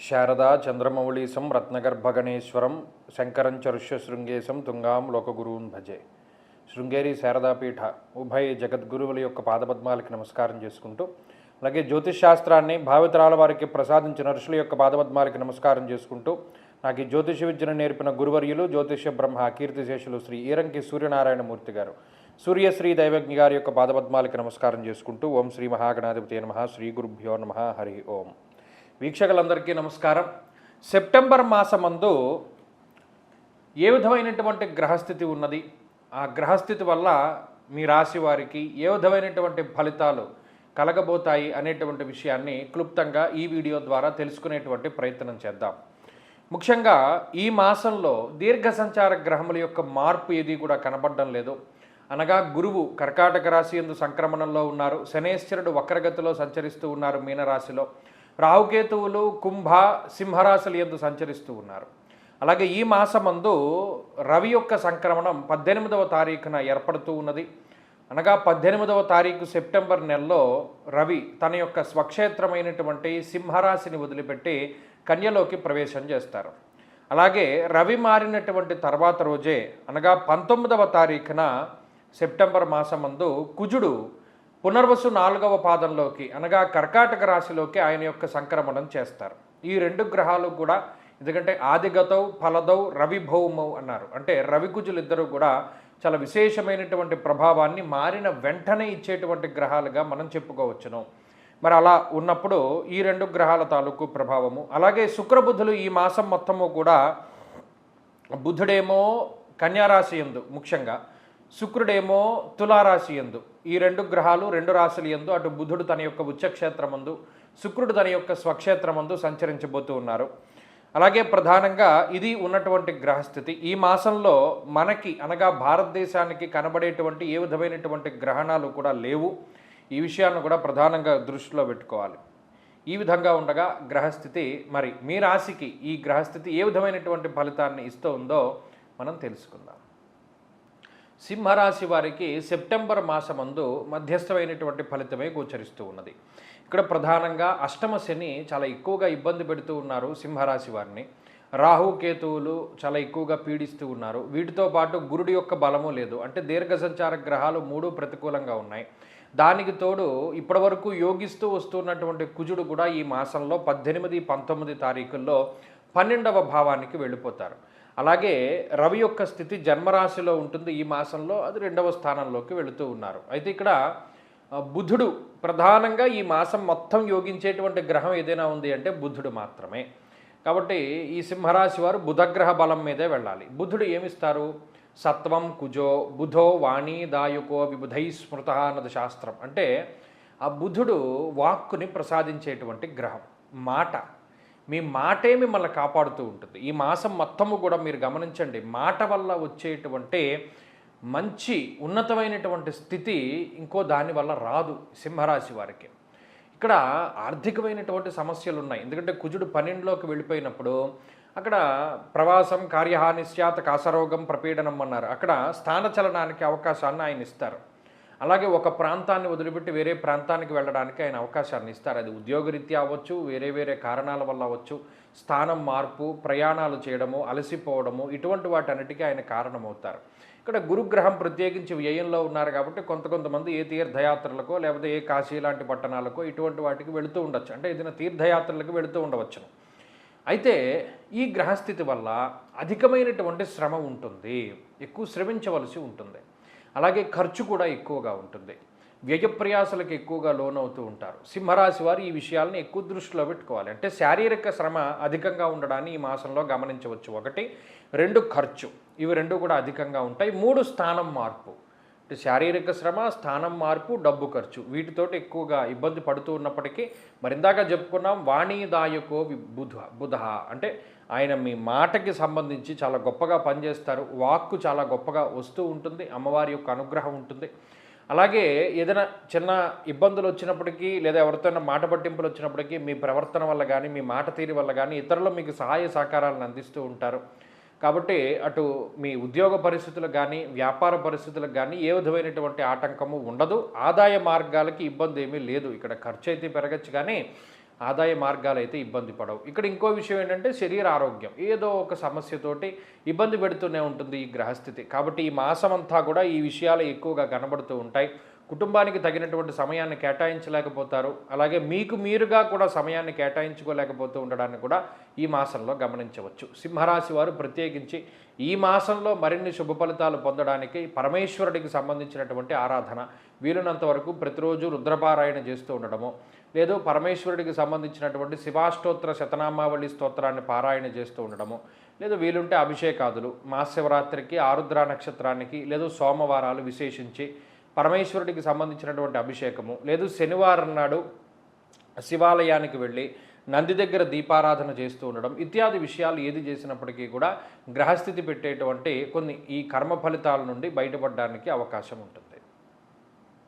శారదా చంద్రమౌళీశం రత్నగర్భగణేశ్వరం శంకరం చరుష్యశృంగేశం తుంగాం లోకగురువున్ భజే. శృంగేరి శారదాపీఠ ఉభయ జగద్గురువుల యొక్క పాదపద్మాలకి నమస్కారం చేసుకుంటూ, అలాగే జ్యోతిష్ శాస్త్రాన్ని భావితరాల వారికి ప్రసాదించిన ఋషుల యొక్క పాదపద్మాలకి నమస్కారం చేసుకుంటూ, నాకు ఈ జ్యోతిష విద్యను నేర్పిన గురువర్యులు జ్యోతిష బ్రహ్మ కీర్తిశేషులు శ్రీ ఈరంకి సూర్యనారాయణమూర్తి గారు, సూర్యశ్రీ దైవజ్ఞ గారి యొక్క పాదపద్మాలకి నమస్కారం చేసుకుంటూ, ఓం శ్రీ మహాగణాధిపతి నమః, శ్రీ గురుభ్యో నమః, హరి ఓం. వీక్షకులందరికీ నమస్కారం. సెప్టెంబర్ మాసమందు ఏ విధమైనటువంటి గ్రహస్థితి ఉన్నది, ఆ గ్రహస్థితి వల్ల మీ రాశి వారికి ఏ విధమైనటువంటి ఫలితాలు కలగబోతాయి అనేటువంటి విషయాన్ని క్లుప్తంగా ఈ వీడియో ద్వారా తెలుసుకునేటువంటి ప్రయత్నం చేద్దాం. ముఖ్యంగా ఈ మాసంలో దీర్ఘ సంచార గ్రహముల యొక్క మార్పు ఏది కూడా కనబడడం లేదు. అనగా గురువు కర్కాటక రాశి యందు సంక్రమణంలో ఉన్నారు, శనేశ్వరుడు వక్రగతిలో సంచరిస్తూ ఉన్నారు మీనరాశిలో, రాహుకేతువులు కుంభ సింహరాశుల యందు సంచరిస్తూ ఉన్నారు. అలాగే ఈ మాసమందు రవి యొక్క సంక్రమణం 18వ తారీఖున ఏర్పడుతూ ఉన్నది. అనగా 18వ తారీఖు సెప్టెంబర్ నెలలో రవి తన యొక్క స్వక్షేత్రమైనటువంటి సింహరాశిని వదిలిపెట్టి కన్యలోకి ప్రవేశం చేస్తారు. అలాగే రవి మారినటువంటి తర్వాత రోజే అనగా 19వ తారీఖున సెప్టెంబర్ మాసమందు కుజుడు పునర్వసు 4వ పాదంలోకి అనగా కర్కాటక రాశిలోకి ఆయన యొక్క సంక్రమణం చేస్తారు. ఈ రెండు గ్రహాలు కూడా, ఎందుకంటే ఆదిగతౌ ఫలదౌ రవి భౌమౌ అన్నారు, అంటే రవి కుజులు ఇద్దరు కూడా చాలా విశేషమైనటువంటి ప్రభావాన్ని మారిన వెంటనే ఇచ్చేటువంటి గ్రహాలుగా మనం చెప్పుకోవచ్చును. మరి అలా ఉన్నప్పుడు ఈ రెండు గ్రహాల తాలూకు ప్రభావము, అలాగే శుక్రబుధులు ఈ మాసం మొత్తము కూడా, బుధుడేమో కన్యారాశి యందు ముఖ్యంగా, శుక్రుడేమో తులారాశి యందు, ఈ రెండు గ్రహాలు రెండు రాశుల యందు, అటు బుధుడు తన యొక్క ఉచ్చక్షేత్రమందు, శుక్రుడు తన యొక్క స్వక్షేత్రమందు సంచరించబోతూ ఉన్నారు. అలాగే ప్రధానంగా ఇది ఉన్నటువంటి గ్రహస్థితి. ఈ మాసంలో మనకి అనగా భారతదేశానికి కనబడేటువంటి ఏ విధమైనటువంటి గ్రహణాలు కూడా లేవు. ఈ విషయాన్ని కూడా ప్రధానంగా దృష్టిలో పెట్టుకోవాలి. ఈ విధంగా ఉండగా గ్రహస్థితి, మరి మీ రాశికి ఈ గ్రహస్థితి ఏ విధమైనటువంటి ఫలితాన్ని ఇస్తూ ఉందో మనం తెలుసుకుందాం. సింహరాశి వారికి సెప్టెంబర్ మాసమందు మధ్యస్థమైనటువంటి ఫలితమే గోచరిస్తూ ఉన్నది. ఇక్కడ ప్రధానంగా అష్టమ శని చాలా ఎక్కువగా ఇబ్బంది పెడుతూ ఉన్నారు సింహరాశి వారిని. రాహు కేతువులు చాలా ఎక్కువగా పీడిస్తూ ఉన్నారు. వీటితో పాటు గురుడి యొక్క బలము లేదు, అంటే దీర్ఘ సంచార గ్రహాలు మూడు ప్రతికూలంగా ఉన్నాయి. దానికి తోడు ఇప్పటివరకు యోగిస్తూ వస్తున్నటువంటి కుజుడు కూడా ఈ మాసంలో 18, 19 తారీఖుల్లో 12వ భావానికి వెళ్ళిపోతారు. అలాగే రవి యొక్క స్థితి జన్మరాశిలో ఉంటుంది ఈ మాసంలో, అది 2వ స్థానంలోకి వెళుతూ ఉన్నారు. అయితే ఇక్కడ బుధుడు ప్రధానంగా ఈ మాసం మొత్తం యోగించేటువంటి గ్రహం ఏదైనా ఉంది అంటే బుధుడు మాత్రమే. కాబట్టి ఈ సింహరాశి వారు బుధగ్రహ బలం మీదే వెళ్ళాలి. బుధుడు ఏమిస్తారు? సత్వం కుజో బుధో వాణీ దాయుకో విబుధై స్మృత అన్నది శాస్త్రం. అంటే ఆ బుధుడు వాక్కుని ప్రసాదించేటువంటి గ్రహం. మాట, మీ మాటే మిమ్మల్ని కాపాడుతూ ఉంటుంది. ఈ మాసం మొత్తము కూడా మీరు గమనించండి, మాట వల్ల వచ్చేటువంటి మంచి ఉన్నతమైనటువంటి స్థితి ఇంకో దానివల్ల రాదు సింహరాశి వారికి. ఇక్కడ ఆర్థికమైనటువంటి సమస్యలు ఉన్నాయి, ఎందుకంటే కుజుడు 12లోకి వెళ్ళిపోయినప్పుడు అక్కడ ప్రవాసం కార్యహాని స్యాత్ కాసరోగం ప్రపీడనం అన్నారు. అక్కడ స్థానచలనానికి అవకాశాన్ని ఆయన ఇస్తారు. అలాగే ఒక ప్రాంతాన్ని వదిలిపెట్టి వేరే ప్రాంతానికి వెళ్ళడానికి ఆయన అవకాశాన్ని ఇస్తారు. అది ఉద్యోగరీత్యా అవ్వచ్చు, వేరే వేరే కారణాల వల్ల అవ్వచ్చు, స్థానం మార్పు, ప్రయాణాలు చేయడము, అలసిపోవడము, ఇటువంటి వాటన్నిటికీ ఆయన కారణమవుతారు. ఇక్కడ గురుగ్రహం ప్రత్యేకించి వ్యయంలో ఉన్నారు కాబట్టి కొంతమంది ఏ తీర్థయాత్రలకో లేకపోతే ఏ కాశీ లాంటి పట్టణాలకో ఇటువంటి వాటికి వెళుతూ ఉండొచ్చు, అంటే ఏదైనా తీర్థయాత్రలకు వెళుతూ ఉండవచ్చును. అయితే ఈ గ్రహస్థితి వల్ల అధికమైనటువంటి శ్రమ ఉంటుంది, ఎక్కువ శ్రమించవలసి ఉంటుంది. అలాగే ఖర్చు కూడా ఎక్కువగా ఉంటుంది, వ్యయప్రయాసాలకు ఎక్కువగా లోనవుతూ ఉంటారు. సింహరాశి వారు ఈ విషయాలను ఎక్కువ దృష్టిలో పెట్టుకోవాలి. అంటే శారీరక శ్రమ అధికంగా ఉండడాన్ని ఈ మాసంలో గమనించవచ్చు. 1, 2 ఖర్చు, ఇవి రెండు కూడా అధికంగా ఉంటాయి. 3 స్థానం మార్పు, అంటే శారీరక శ్రమ, స్థానం మార్పు, డబ్బు ఖర్చు, వీటితోటి ఎక్కువగా ఇబ్బంది పడుతూ ఉన్నప్పటికీ మరిందాక చెప్పుకున్నాం వాణీదాయకో బుధ, అంటే ఆయన మీ మాటకి సంబంధించి చాలా గొప్పగా పనిచేస్తారు. వాక్కు చాలా గొప్పగా వస్తూ ఉంటుంది, అమ్మవారి యొక్క అనుగ్రహం ఉంటుంది. అలాగే ఏదైనా చిన్న ఇబ్బందులు వచ్చినప్పటికీ లేదా ఎవరితోనైనా మాట పట్టింపులు వచ్చినప్పటికీ మీ ప్రవర్తన వల్ల కానీ మీ మాట తీరు వల్ల కానీ ఇతరులు మీకు సహాయ సహకారాలను అందిస్తూ ఉంటారు. కాబట్టి అటు మీ ఉద్యోగ పరిస్థితులకు కానీ వ్యాపార పరిస్థితులకు కానీ ఏ విధమైనటువంటి ఆటంకము ఉండదు. ఆదాయ మార్గాలకి ఇబ్బంది ఏమీ లేదు. ఇక్కడ ఖర్చు అయితే పెరగచ్చు కానీ ఆదాయ మార్గాలు అయితే ఇబ్బంది పడవు. ఇక్కడ ఇంకో విషయం ఏంటంటే శరీర ఆరోగ్యం ఏదో ఒక సమస్యతోటి ఇబ్బంది పెడుతూనే ఉంటుంది ఈ గ్రహస్థితి. కాబట్టి ఈ మాసం అంతా కూడా ఈ విషయాలు ఎక్కువగా కనబడుతూ ఉంటాయి. కుటుంబానికి తగినటువంటి సమయాన్ని కేటాయించలేకపోతారు. అలాగే మీకు మీరుగా కూడా సమయాన్ని కేటాయించుకోలేకపోతూ ఉండడాన్ని కూడా ఈ మాసంలో గమనించవచ్చు. సింహరాశి వారు ప్రత్యేకించి ఈ మాసంలో మరిన్ని శుభ ఫలితాలు పొందడానికి పరమేశ్వరుడికి సంబంధించినటువంటి ఆరాధన వీలున్నంత వరకు ప్రతిరోజు రుద్రపారాయణ చేస్తూ ఉండడము, లేదు పరమేశ్వరుడికి సంబంధించినటువంటి శివాష్టోత్తర శతనామావళి స్తోత్రాన్ని పారాయణ చేస్తూ ఉండడము, లేదు వీలుంటే అభిషేకాదులు మహాశివరాత్రికి, ఆరుద్ర నక్షత్రానికి, లేదు సోమవారాలు విశేషించి పరమేశ్వరుడికి సంబంధించినటువంటి అభిషేకము, లేదు శనివారం నాడు శివాలయానికి వెళ్ళి నంది దగ్గర దీపారాధన చేస్తూ ఉండడం ఇత్యాది విషయాలు ఏది చేసినప్పటికీ కూడా గ్రహస్థితి పెట్టేటువంటి కొన్ని ఈ కర్మ ఫలితాల నుండి బయటపడడానికి అవకాశం ఉంటుంది.